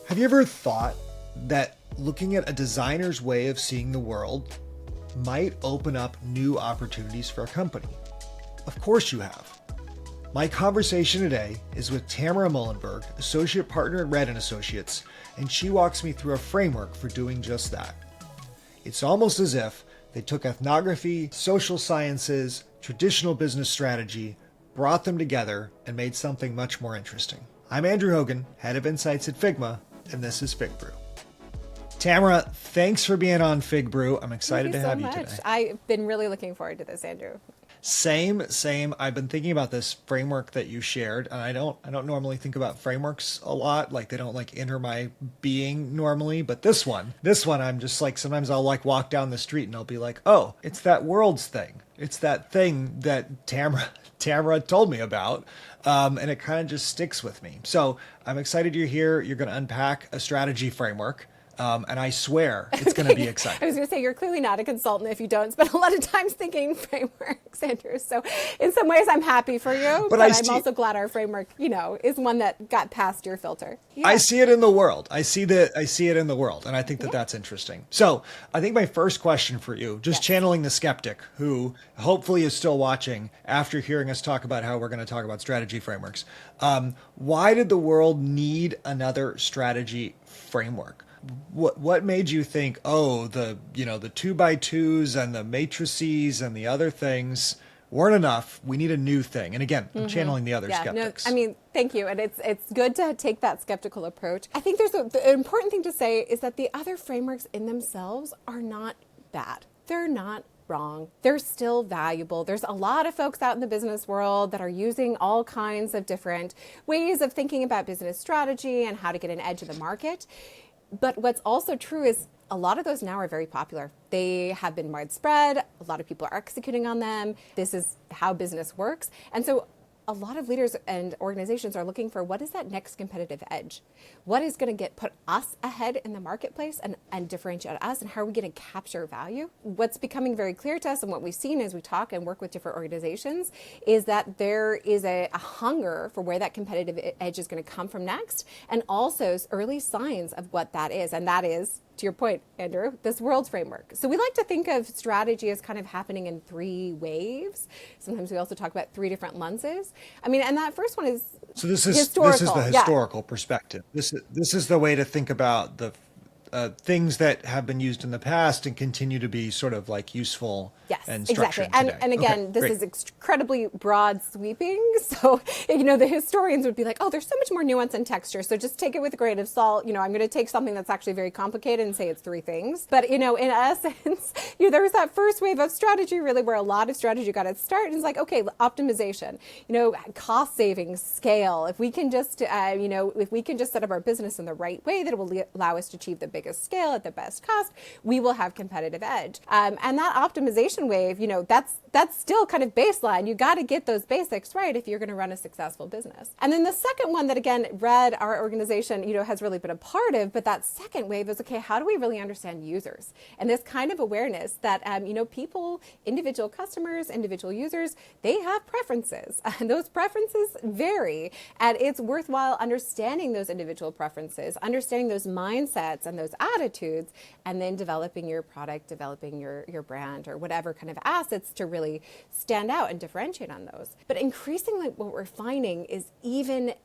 Have you ever thought that looking at a designer's way of seeing the world might open up new opportunities for a company? Of course you have. My conversation today is with Tamara Moellenberg, Associate Partner at Red & Associates, and she walks me through a framework for doing just that. It's almost as if they took ethnography, social sciences, traditional business strategy, brought them together, and made something much more interesting. I'm Andrew Hogan, Head of Insights at Figma, and this is FigBrew. Tamara, thanks for being on FigBrew. I'm excited to have you today. I've been really looking forward to this, Andrew. Same. I've been thinking about this framework that you shared, and I don't normally think about frameworks a lot. Like, they don't enter my being normally, but this one, I'm just like, sometimes I'll walk down the street and I'll be like, oh, it's that worlds thing. It's that thing that Tamara told me about. And it kind of just sticks with me. So I'm excited you're here. You're going to unpack a strategy framework. And I swear it's going to be exciting. I was going to say, you're clearly not a consultant if you don't spend a lot of time thinking frameworks, Andrew. So in some ways, I'm happy for you, but I'm also glad our framework, is one that got past your filter. Yeah. I see it in the world. I see it in the world. And I think that that's interesting. So I think my first question for you, just channeling the skeptic who hopefully is still watching after hearing us talk about how we're going to talk about strategy frameworks. Why did the world need another strategy framework? What made you think, oh, the 2x2s and the matrices and the other things weren't enough? We need a new thing. And again, I'm channeling the other skeptics. No, thank you. And it's good to take that skeptical approach. I think the important thing to say is that the other frameworks in themselves are not bad. They're not wrong. They're still valuable. There's a lot of folks out in the business world that are using all kinds of different ways of thinking about business strategy and how to get an edge of the market. But what's also true is a lot of those now are very popular. They have been widespread. A lot of people are executing on them. This is how business works. And so a lot of leaders and organizations are looking for, what is that next competitive edge? What is going to put us ahead in the marketplace and differentiate us? And how are we going to capture value? What's becoming very clear to us, and what we've seen as we talk and work with different organizations, is that there is a hunger for where that competitive edge is going to come from next, and also early signs of what that is. And that is, to your point, Andrew, this world framework. So we like to think of strategy as kind of happening in three waves. Sometimes we also talk about three different lenses. And that first one is historical. This is the historical perspective. This is the way to think about the things that have been used in the past and continue to be sort of useful and structured exactly. today. And again, this is incredibly broad sweeping. So, the historians would be like, oh, there's so much more nuance and texture. So just take it with a grain of salt. I'm going to take something that's actually very complicated and say it's three things. But, in essence, there was that first wave of strategy really where a lot of strategy got its start. And it's like, okay, optimization, cost savings, scale. If we can just, set up our business in the right way that will allow us to achieve the biggest scale at the best cost, we will have competitive edge. And that optimization wave, that's still kind of baseline. You got to get those basics right if you're going to run a successful business. And then the second one that, again, Red, our organization, has really been a part of, but that second wave is, okay, how do we really understand users? And this kind of awareness that, people, individual customers, individual users, they have preferences. And those preferences vary. And it's worthwhile understanding those individual preferences, understanding those mindsets and those attitudes, and then developing your product, developing your brand, or whatever kind of assets to really stand out and differentiate on those. But increasingly what we're finding is even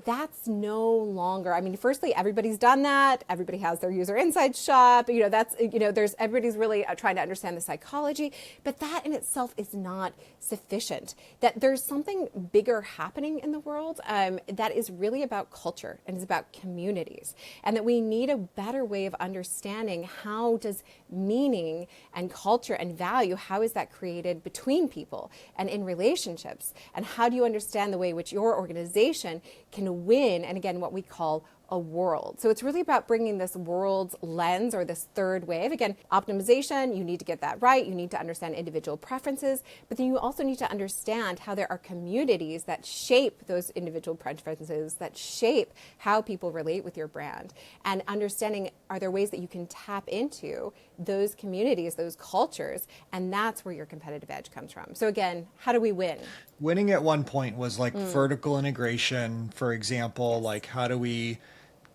that's no longer, firstly, everybody's done that. Everybody has their user insights shop. Everybody's really trying to understand the psychology, but that in itself is not sufficient. That there's something bigger happening in the world that is really about culture and is about communities, and that we need a better way of understanding how does meaning and culture and value, how is that created between people and in relationships, and how do you understand the way in which your organization can win, and again, what we call a world. So it's really about bringing this world's lens, or this third wave. Again, optimization, you need to get that right. You need to understand individual preferences, but then you also need to understand how there are communities that shape those individual preferences, that shape how people relate with your brand. And understanding, are there ways that you can tap into those communities, those cultures, and that's where your competitive edge comes from. So again, how do we win? Winning at one point was vertical integration, for example, how do we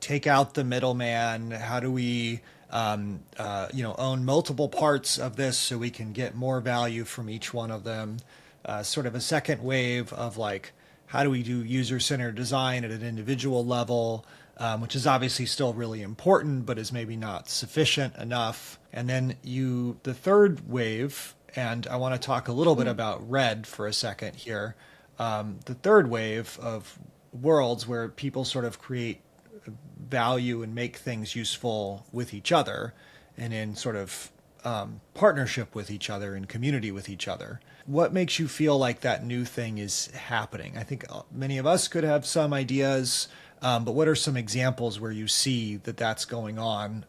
take out the middleman? How do we own multiple parts of this so we can get more value from each one of them? Sort of a second wave of like, how do we do user-centered design at an individual level, which is obviously still really important, but is maybe not sufficient enough. And then the third wave, and I want to talk a little bit about red for a second here. The third wave of worlds where people sort of create value and make things useful with each other and in sort of partnership with each other and community with each other. What makes you feel like that new thing is happening? I think many of us could have some ideas, but what are some examples where you see that that's going on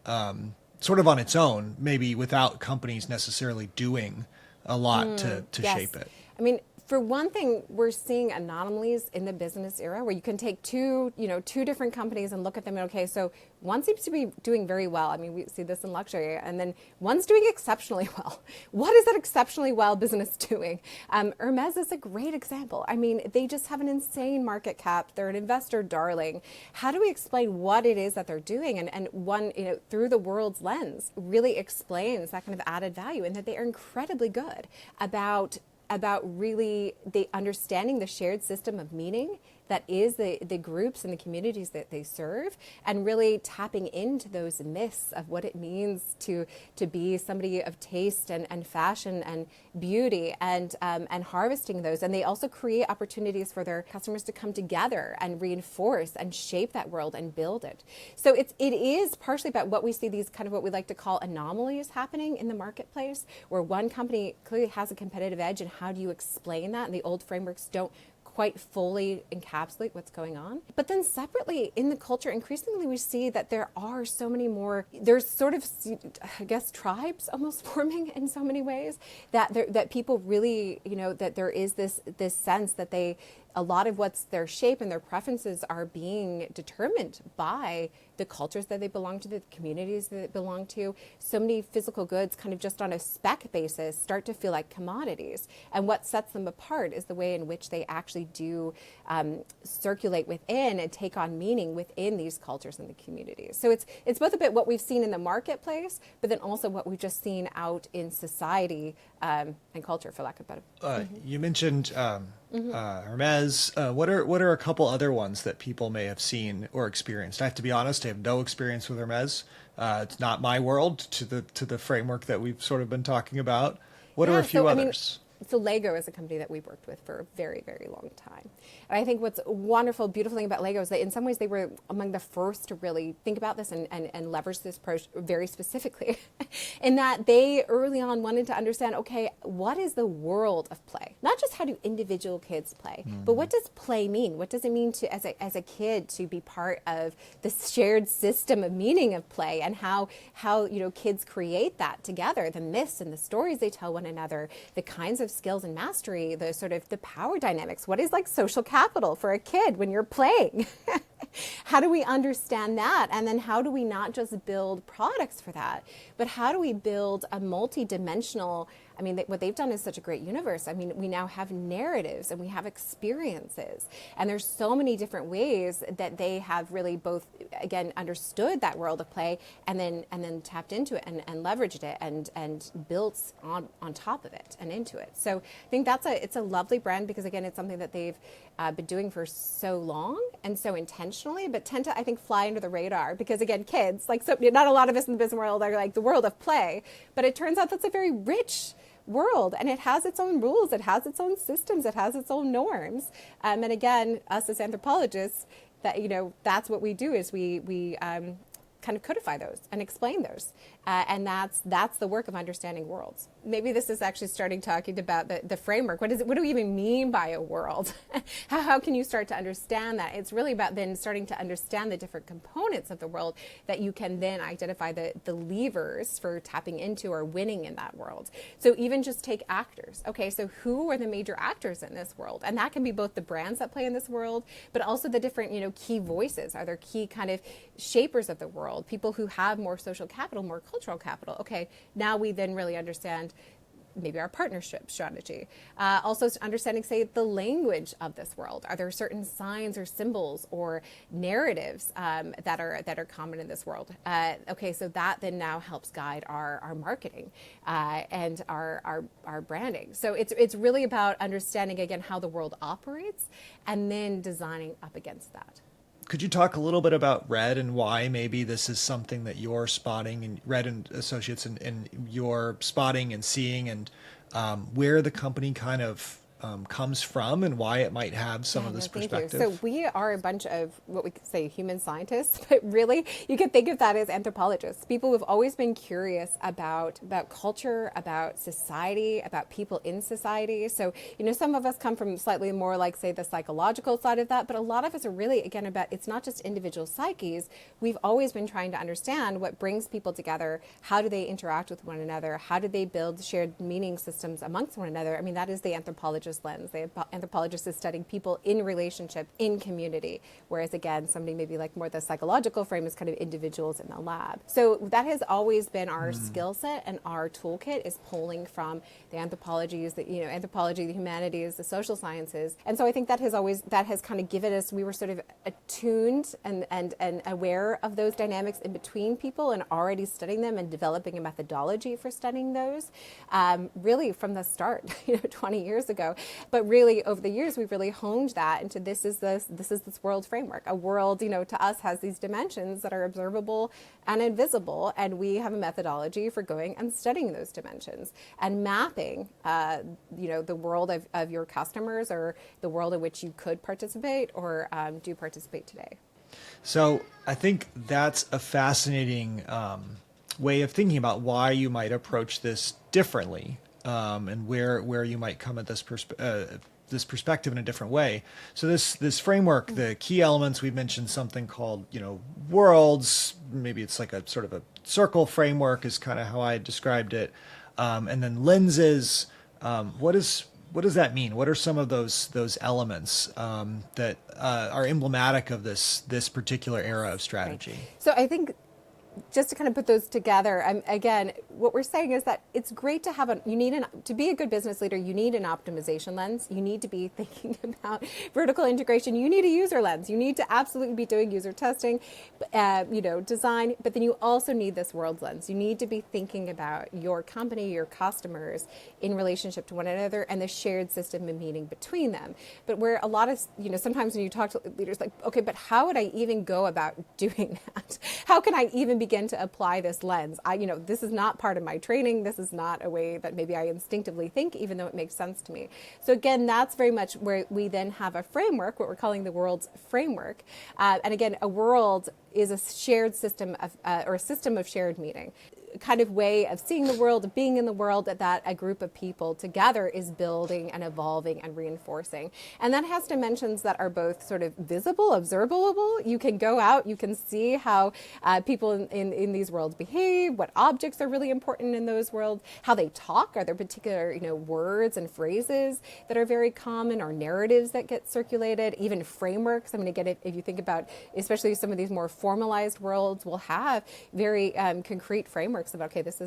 sort of on its own, maybe without companies necessarily doing a lot to yes. shape it? I mean, for one thing, we're seeing anomalies in the business era where you can take two different companies and look at them and, okay, so one seems to be doing very well. I mean, we see this in luxury, and then one's doing exceptionally well. What is that exceptionally well business doing? Hermès is a great example. I mean, they just have an insane market cap. They're an investor darling. How do we explain what it is that they're doing? And one, through the world's lens, really explains that kind of added value, and that they are incredibly good about really understanding the shared system of meaning that is the groups and the communities that they serve, and really tapping into those myths of what it means to be somebody of taste and fashion and beauty, and harvesting those. And they also create opportunities for their customers to come together and reinforce and shape that world and build it. So it is partially about what we see, these kind of what we like to call anomalies happening in the marketplace, where one company clearly has a competitive edge, and how do you explain that? And the old frameworks don't quite fully encapsulate what's going on. But then separately in the culture, increasingly we see that there are so many more, there's sort of, I guess, tribes almost forming in so many ways, that people really, that there is this sense that a lot of what's their shape and their preferences are being determined by the cultures that they belong to, the communities that they belong to. So many physical goods kind of just on a spec basis start to feel like commodities. And what sets them apart is the way in which they actually do circulate within and take on meaning within these cultures and the communities. So it's both a bit what we've seen in the marketplace, but then also what we've just seen out in society and culture, for lack of a better. You mentioned Hermès. What are a couple other ones that people may have seen or experienced? I have to be honest, I have no experience with Hermès. It's not my world to the framework that we've sort of been talking about. What are a few others? So LEGO is a company that we've worked with for a very, very long time. And I think what's wonderful, beautiful thing about LEGO is that in some ways they were among the first to really think about this and leverage this approach very specifically in that they early on wanted to understand, okay, what is the world of play? Not just how do individual kids play, but what does play mean? What does it mean to, as a kid, to be part of the shared system of meaning of play, and how kids create that together, the myths and the stories they tell one another, the kinds of skills and mastery, the sort of the power dynamics. What is like social capital for a kid when you're playing? How do we understand that? And then how do we not just build products for that, but how do we build a multi-dimensional, I mean, what they've done is such a great universe. I mean, we now have narratives and we have experiences, and there's so many different ways that they have really both, again, understood that world of play and then tapped into it and leveraged it and built on top of it and into it. So I think it's a lovely brand, because again, it's something that they've been doing for so long and so intentionally, but tend to, I think, fly under the radar because, again, kids, like, so not a lot of us in the business world are like the world of play, but it turns out that's a very rich world, and it has its own rules, it has its own systems, it has its own norms. And again, us as anthropologists, that that's what we do, is we kind of codify those and explain those, and that's the work of understanding worlds. Maybe this is actually starting talking about the framework. What do we even mean by a world? How can you start to understand that? It's really about then starting to understand the different components of the world that you can then identify the levers for tapping into or winning in that world. So even just take actors. Okay, so who are the major actors in this world? And that can be both the brands that play in this world, but also the different key voices. Are there key kind of shapers of the world, people who have more social capital, more cultural capital? Okay, now we then really understand maybe our partnership strategy. Also understanding, say, the language of this world. Are there certain signs or symbols or narratives that are common in this world? Okay, so that then now helps guide our marketing and our branding. So it's really about understanding, again, how the world operates and then designing up against that. Could you talk a little bit about Red and why maybe this is something that you're spotting, and Red and Associates, and you're spotting and seeing, and where the company kind of comes from and why it might have some of this perspective? So we are a bunch of what we could say human scientists, but really you can think of that as anthropologists. People who've always been curious about culture, about society, about people in society. So, some of us come from slightly more like, say, the psychological side of that, but a lot of us are really, again, about, it's not just individual psyches. We've always been trying to understand what brings people together. How do they interact with one another? How do they build shared meaning systems amongst one another? I mean, that is the anthropologist lens. The anthropologist is studying people in relationship, in community, whereas again, somebody maybe like more the psychological frame is kind of individuals in the lab. So that has always been our skill set, and our toolkit is pulling from the anthropologies, anthropology, the humanities, the social sciences. And so I think that has kind of given us, we were sort of attuned and aware of those dynamics in between people and already studying them and developing a methodology for studying those, really from the start, 20 years ago. But really, over the years, we've really honed that into this is this world framework. A world, to us, has these dimensions that are observable and invisible, and we have a methodology for going and studying those dimensions and mapping, the world of your customers, or the world in which you could participate or do participate today. So I think that's a fascinating way of thinking about why you might approach this differently. And where you might come at this perspective in a different way. So this framework, the key elements, we've mentioned something called worlds. Maybe it's like a sort of a circle framework is kind of how I described it. And then lenses. What does that mean? What are some of those elements that are emblematic of this particular era of strategy? Right. So I think, just to kind of put those together, again, what we're saying is that it's great to have to be a good business leader, you need an optimization lens. You need to be thinking about vertical integration. You need a user lens. You need to absolutely be doing user testing, design, but then you also need this world lens. You need to be thinking about your company, your customers in relationship to one another and the shared system of meaning between them. But where a lot of, sometimes when you talk to leaders, like, okay, but how would I even go about doing that? How can I even begin to apply this lens? This is not part of my training. This is not a way that maybe I instinctively think, even though it makes sense to me. So again, that's very much where we then have a framework, what we're calling the world's framework. And again, a world is a shared system of, or a system of shared meaning. Kind of way of seeing the world, of being in the world, that a group of people together is building and evolving and reinforcing. And that has dimensions that are both sort of visible, observable. You can go out, you can see how people in these worlds behave, what objects are really important in those worlds, how they talk. Are there particular words and phrases that are very common, or narratives that get circulated, even frameworks? I mean, again, if you think about, especially some of these more formalized worlds will have very concrete frameworks about, okay, this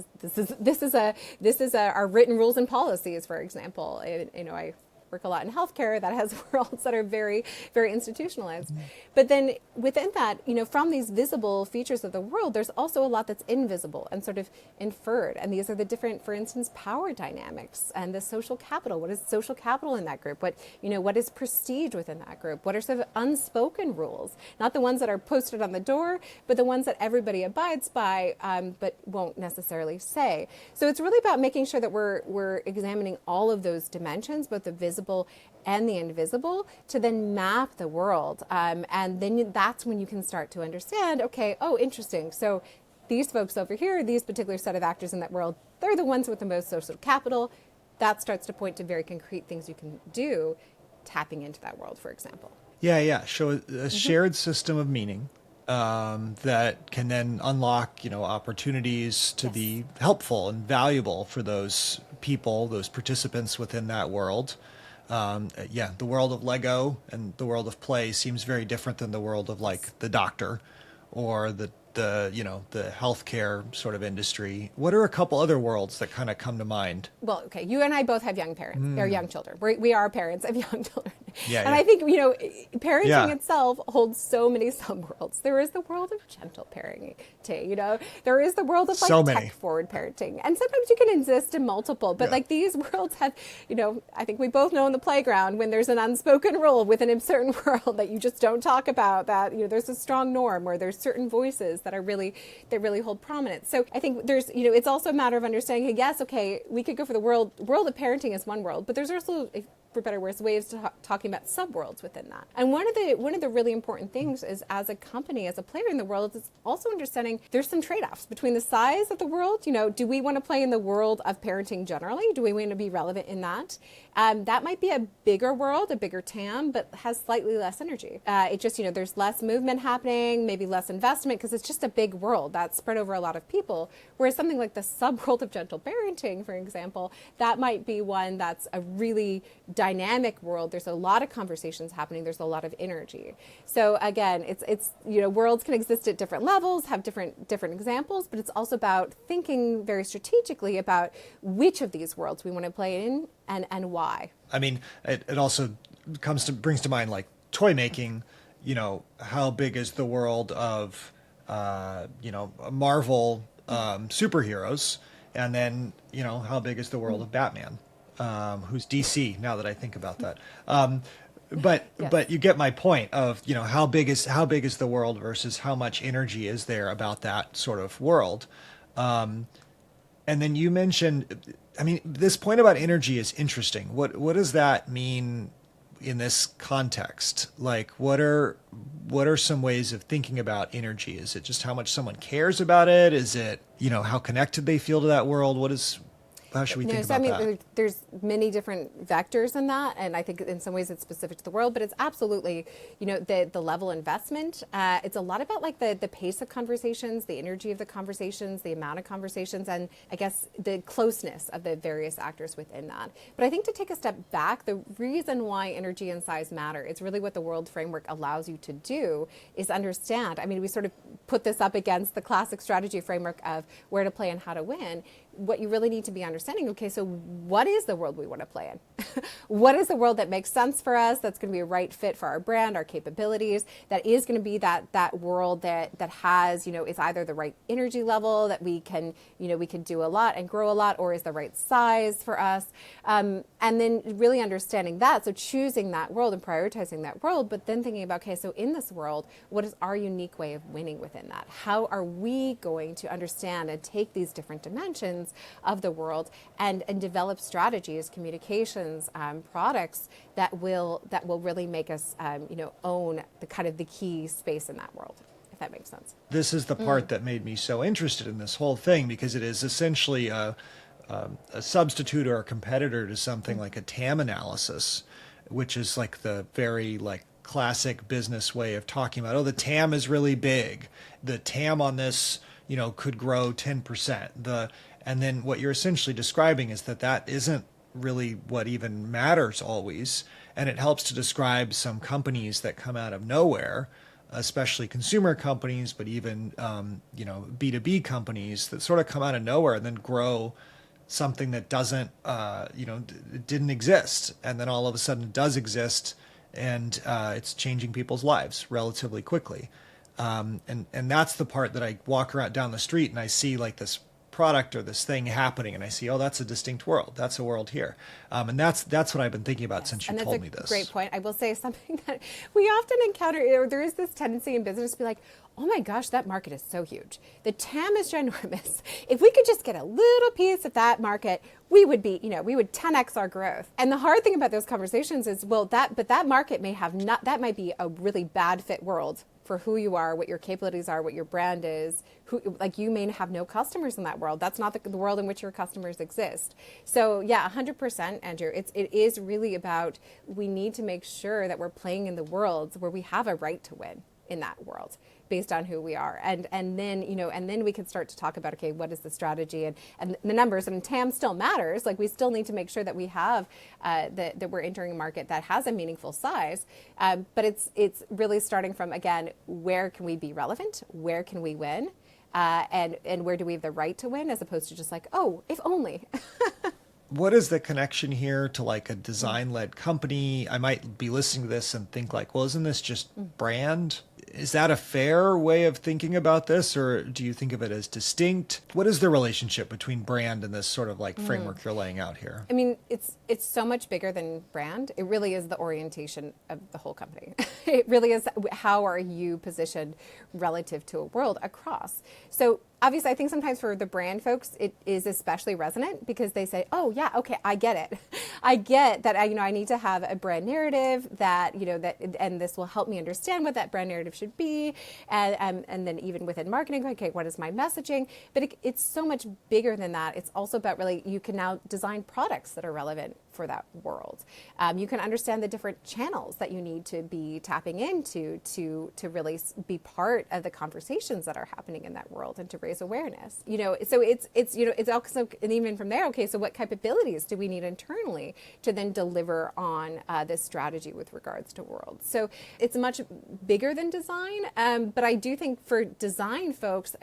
is our written rules and policies, for example. I work a lot in healthcare that has worlds that are very, very institutionalized. Mm-hmm. But then within that, from these visible features of the world, there's also a lot that's invisible and sort of inferred. And these are the different, for instance, power dynamics and the social capital. What is social capital in that group? What is prestige within that group? What are sort of unspoken rules? Not the ones that are posted on the door, but the ones that everybody abides by, but won't necessarily say. So it's really about making sure that we're examining all of those dimensions, both the visible and the invisible, to then map the world. And then that's when you can start to understand, okay, oh, interesting. So these folks over here, these particular set of actors in that world, they're the ones with the most social capital. That starts to point to very concrete things you can do, tapping into that world, for example. Yeah. Show a shared system of meaning that can then unlock, opportunities to be helpful and valuable for those people, those participants within that world. The world of Lego and the world of play seems very different than the world of like the doctor or the the, the healthcare sort of industry. What are a couple other worlds that kind of come to mind? Well, okay, you and I both have young parents or young children. We are parents of young children. Yeah, and yeah. I think, parenting Yeah. itself holds so many subworlds. There is the world of gentle parenting, there is the world of So many. tech forward parenting. And sometimes you can exist in multiple, but Yeah. these worlds have, I think we both know in the playground when there's an unspoken rule within a certain world that you just don't talk about, that, there's a strong norm or there's certain voices that really hold prominence. So I think there's, it's also a matter of understanding, hey, yes, okay, we could go for the world of parenting is one world, but there's also, for better or worse, ways to talking about subworlds within that. And one of the really important things is, as a company, as a player in the world, is also understanding there's some trade-offs between the size of the world. Do we want to play in the world of parenting generally? Do we want to be relevant in that? That might be a bigger world, a bigger TAM, but has slightly less energy. It just, there's less movement happening, maybe less investment, because it's just a big world that's spread over a lot of people. Whereas something like the subworld of gentle parenting, for example, that might be one that's a really dynamic world. There's a lot of conversations happening. There's a lot of energy. So again, it's worlds can exist at different levels, have different examples, but it's also about thinking very strategically about which of these worlds we want to play in and why. I mean, it also brings to mind like toy making. How big is the world of Marvel superheroes, and then how big is the world of Batman, who's DC? Now that I think about that, but Yes. but you get my point of how big is the world versus how much energy is there about that sort of world. And then you mentioned, I mean, this point about energy is interesting. What does that mean in this context? Like, what are some ways of thinking about energy? Is it just how much someone cares about it? Is it, how connected they feel to that world? How should we think about that? There's many different vectors in that, and I think in some ways it's specific to the world, but it's absolutely, the level investment. It's a lot about like the pace of conversations, the energy of the conversations, the amount of conversations, and I guess the closeness of the various actors within that. But I think to take a step back, the reason why energy and size matter, it's really what the world framework allows you to do is understand. I mean, we sort of put this up against the classic strategy framework of where to play and how to win. What you really need to be understanding, okay, so what is the world we want to play in? What is the world that makes sense for us, that's going to be a right fit for our brand, our capabilities, that is going to be that world that has, is either the right energy level that we can do a lot and grow a lot, or is the right size for us. And then really understanding that, so choosing that world and prioritizing that world, but then thinking about, okay, so in this world, what is our unique way of winning within that? How are we going to understand and take these different dimensions of the world and develop strategies, communications, products that will really make us own the kind of the key space in that world, if that makes sense. This is the part that made me so interested in this whole thing, because it is essentially a substitute or a competitor to something like a TAM analysis, which is like the very classic business way of talking about, the TAM is really big. The TAM on this, could grow 10%. And then what you're essentially describing is that isn't really what even matters always. And it helps to describe some companies that come out of nowhere, especially consumer companies, but even, B2B companies that sort of come out of nowhere and then grow something that doesn't, didn't exist. And then all of a sudden it does exist, and it's changing people's lives relatively quickly. And that's the part that I walk around down the street and I see like this product or this thing happening, and I see, that's a distinct world. That's a world here. And that's what I've been thinking about since you told me this. That's a great point. I will say something that we often encounter, there is this tendency in business to be like, oh my gosh, that market is so huge. The TAM is ginormous. If we could just get a little piece of that market, we would be, we would 10x our growth. And the hard thing about those conversations is, that market may have that might be a really bad fit world for who you are, what your capabilities are, what your brand is. You may have no customers in that world. That's not the world in which your customers exist. So yeah, 100%, Andrew. It is really about, we need to make sure that we're playing in the worlds where we have a right to win. in that world based on who we are. And then, and then we can start to talk about, okay, what is the strategy and the numbers, and TAM still matters. Like, we still need to make sure that we have, that we're entering a market that has a meaningful size. But it's really starting from, again, where can we be relevant? Where can we win? And where do we have the right to win, as opposed to just like, oh, if only. What is the connection here to like a design-led company? I might be listening to this and think like, well, isn't this just brand? Is that a fair way of thinking about this, or do you think of it as distinct? What is the relationship between brand and this sort of like framework you're laying out here? I mean, it's so much bigger than brand. It really is the orientation of the whole company. It really is, how are you positioned relative to a world across? So obviously, I think sometimes for the brand folks, it is especially resonant because they say, oh yeah, okay, I get it. I get that I need to have a brand narrative that, and this will help me understand what that brand narrative should be. And then even within marketing, okay, what is my messaging? But it's so much bigger than that. It's also about really, you can now design products that are relevant for that world. You can understand the different channels that you need to be tapping into to really be part of the conversations that are happening in that world and to raise awareness. So it's also, and even from there, okay, so what capabilities do we need internally to then deliver on this strategy with regards to world? So it's much bigger than design, but I do think for design folks,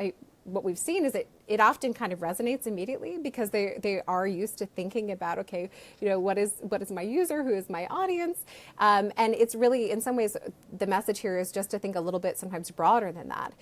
what we've seen is it often kind of resonates immediately because they are used to thinking about, okay, what is my user, who is my audience, and it's really, in some ways, the message here is just to think a little bit sometimes broader than that,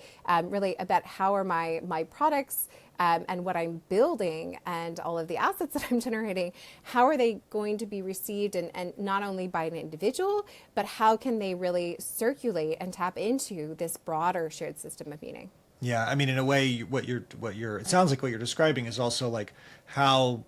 really about how are my products and what I'm building and all of the assets that I'm generating, how are they going to be received, and not only by an individual, but how can they really circulate and tap into this broader shared system of meaning? Yeah, I mean, in a way, it sounds like what you're describing is also like how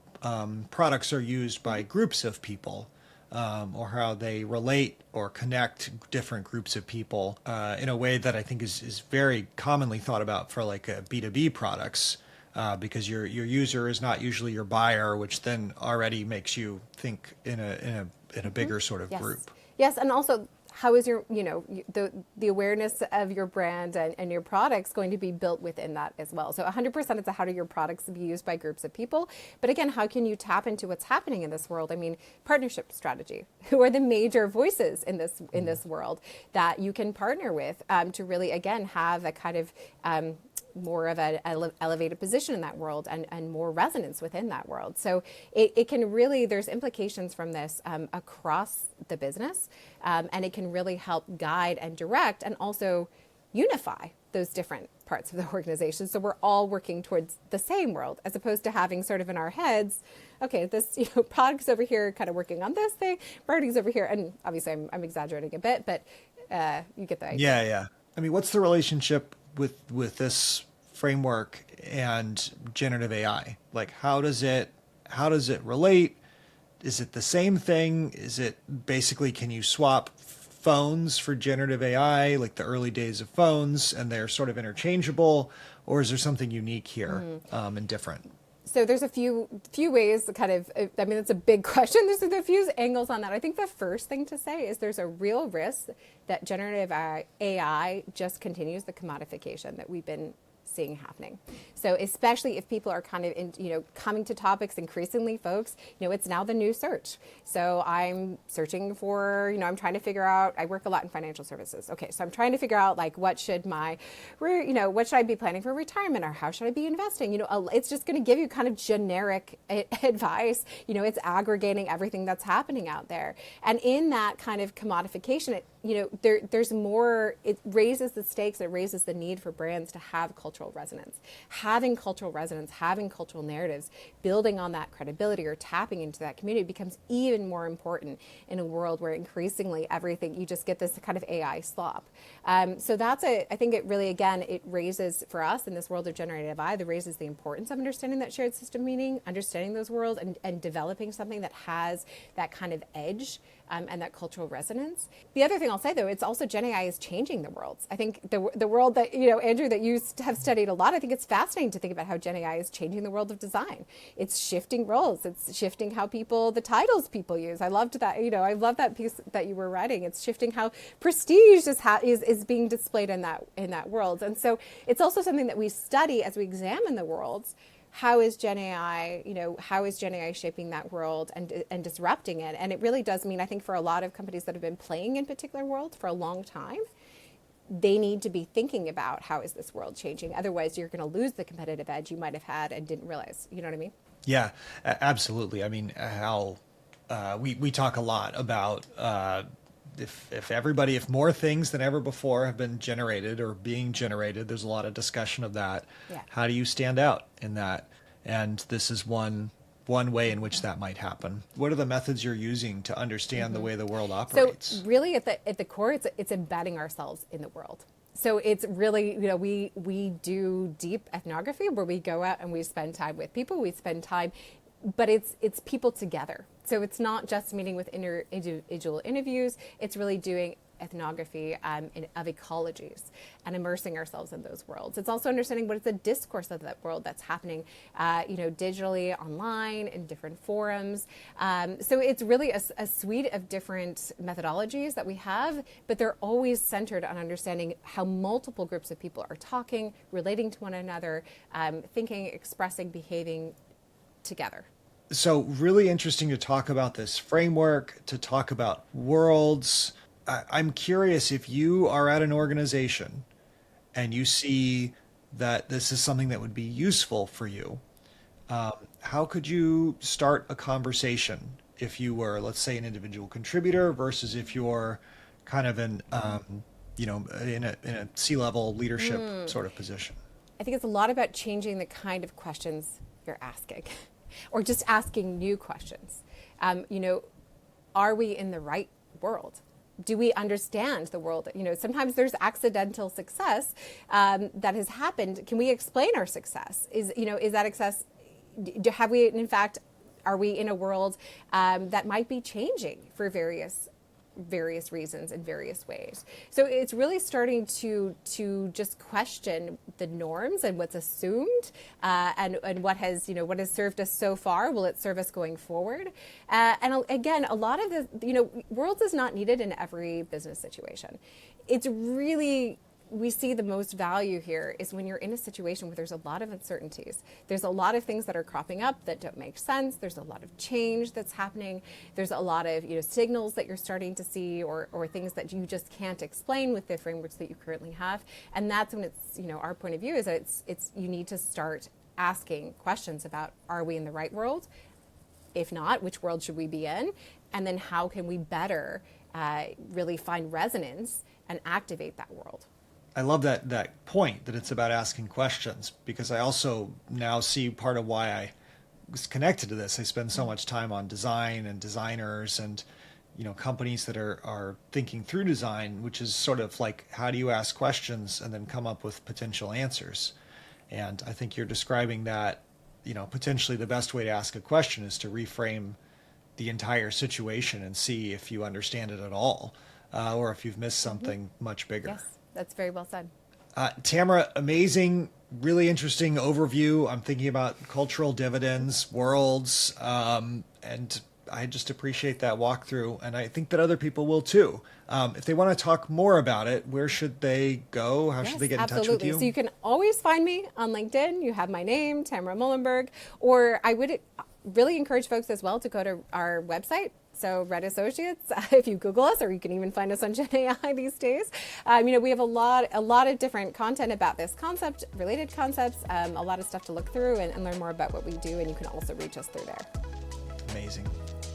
products are used by groups of people, or how they relate or connect different groups of people in a way that I think is very commonly thought about for like B2B products, because your user is not usually your buyer, which then already makes you think in a bigger sort of group. Yes, and also, how is your, the awareness of your brand and your products going to be built within that as well? So 100% it's how do your products be used by groups of people? But again, how can you tap into what's happening in this world? I mean, partnership strategy. Who are the major voices in this world that you can partner with to really, again, have a kind of more of an elevated position in that world and more resonance within that world. So it can really, there's implications from this across the business, and it can really help guide and direct and also unify those different parts of the organization. So we're all working towards the same world, as opposed to having sort of in our heads, okay, this, product's over here kind of working on this thing, marketing's over here. And obviously I'm exaggerating a bit, but you get the idea. Yeah. I mean, what's the relationship with this framework and generative AI? Like, how does it relate? Is it the same thing? Is it basically, can you swap phones for generative AI, like the early days of phones, and they're sort of interchangeable, or is there something unique here and different? So there's a few ways to kind of, I mean, it's a big question. There's a few angles on that. I think the first thing to say is there's a real risk that generative AI just continues the commodification that we've been seeing happening. So especially if people are kind of coming to topics increasingly, folks, it's now the new search. So I'm searching for, I'm trying to figure out, I work a lot in financial services. Okay, so I'm trying to figure out like what should I be planning for retirement, or how should I be investing? It's just going to give you kind of generic advice. It's aggregating everything that's happening out there. And in that kind of commodification, there's more, it raises the stakes, it raises the need for brands to have cultural resonance. Having cultural resonance, having cultural narratives, building on that credibility or tapping into that community becomes even more important in a world where increasingly everything, you just get this kind of AI slop. So I think it really, again, it raises for us in this world of generative AI, that raises the importance of understanding that shared system meaning, understanding those worlds, and developing something that has that kind of edge and that cultural resonance. The other thing I'll say, though, it's also Gen AI is changing the world. I think the world that, Andrew, that you have studied a lot, I think it's fascinating to think about how Gen AI is changing the world of design. It's shifting roles. It's shifting how the titles people use. I loved that, I love that piece that you were writing. It's shifting how prestige is being displayed in that world. And so it's also something that we study as we examine the worlds. How is Gen AI, how is Gen AI shaping that world and disrupting it? And it really does mean, I think, for a lot of companies that have been playing in particular world for a long time, they need to be thinking about how is this world changing. Otherwise, you're going to lose the competitive edge you might have had and didn't realize. You know what I mean? Yeah, absolutely. I mean, how we talk a lot about if more things than ever before have been generated or being generated, there's a lot of discussion of that. Yeah. How do you stand out in that? And this is one way in which that might happen. What are the methods you're using to understand the way the world operates? So really at the core, it's embedding ourselves in the world. So it's really, we do deep ethnography where we go out and we spend time with people, but it's people together. So it's not just meeting with individual interviews, it's really doing ethnography of ecologies and immersing ourselves in those worlds. It's also understanding what is the discourse of that world that's happening, digitally, online, in different forums. So it's really a suite of different methodologies that we have, but they're always centered on understanding how multiple groups of people are talking, relating to one another, thinking, expressing, behaving together. So really interesting to talk about this framework, to talk about worlds. I'm curious, if you are at an organization and you see that this is something that would be useful for you, how could you start a conversation if you were, let's say, an individual contributor versus if you're kind of in a C-level leadership sort of position? I think it's a lot about changing the kind of questions you're asking or just asking new questions. Are we in the right world? Do we understand the world? Sometimes there's accidental success that has happened. Can we explain our success? Is that success? Have we, in fact, are we in a world that might be changing for various reasons in various ways? So it's really starting to just question the norms and what's assumed and what has served us so far. Will it serve us going forward? And again, a lot of the worlds is not needed in every business situation. It's really, we see the most value here is when you're in a situation where there's a lot of uncertainties. There's a lot of things that are cropping up that don't make sense. There's a lot of change that's happening. There's a lot of signals that you're starting to see or things that you just can't explain with the frameworks that you currently have. And that's when it's, our point of view is that it's you need to start asking questions about, are we in the right world? If not, which world should we be in? And then how can we better really find resonance and activate that world? I love that point that it's about asking questions, because I also now see part of why I was connected to this. I spend so much time on design and designers and companies that are thinking through design, which is sort of like, how do you ask questions and then come up with potential answers? And I think you're describing that potentially the best way to ask a question is to reframe the entire situation and see if you understand it at all, or if you've missed something much bigger. Yes. That's very well said. Tamara, amazing, really interesting overview. I'm thinking about cultural dividends, worlds, and I just appreciate that walkthrough, and I think that other people will too. If they want to talk more about it, where should they go? How should they get in touch with you? So you can always find me on LinkedIn. You have my name, Tamara Moellenberg, or I would really encourage folks as well to go to our website. So Red Associates, if you Google us, or you can even find us on Gen AI these days. We have a lot of different content about this concept, related concepts, a lot of stuff to look through and learn more about what we do. And you can also reach us through there. Amazing.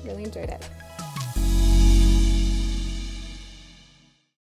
Really enjoyed it.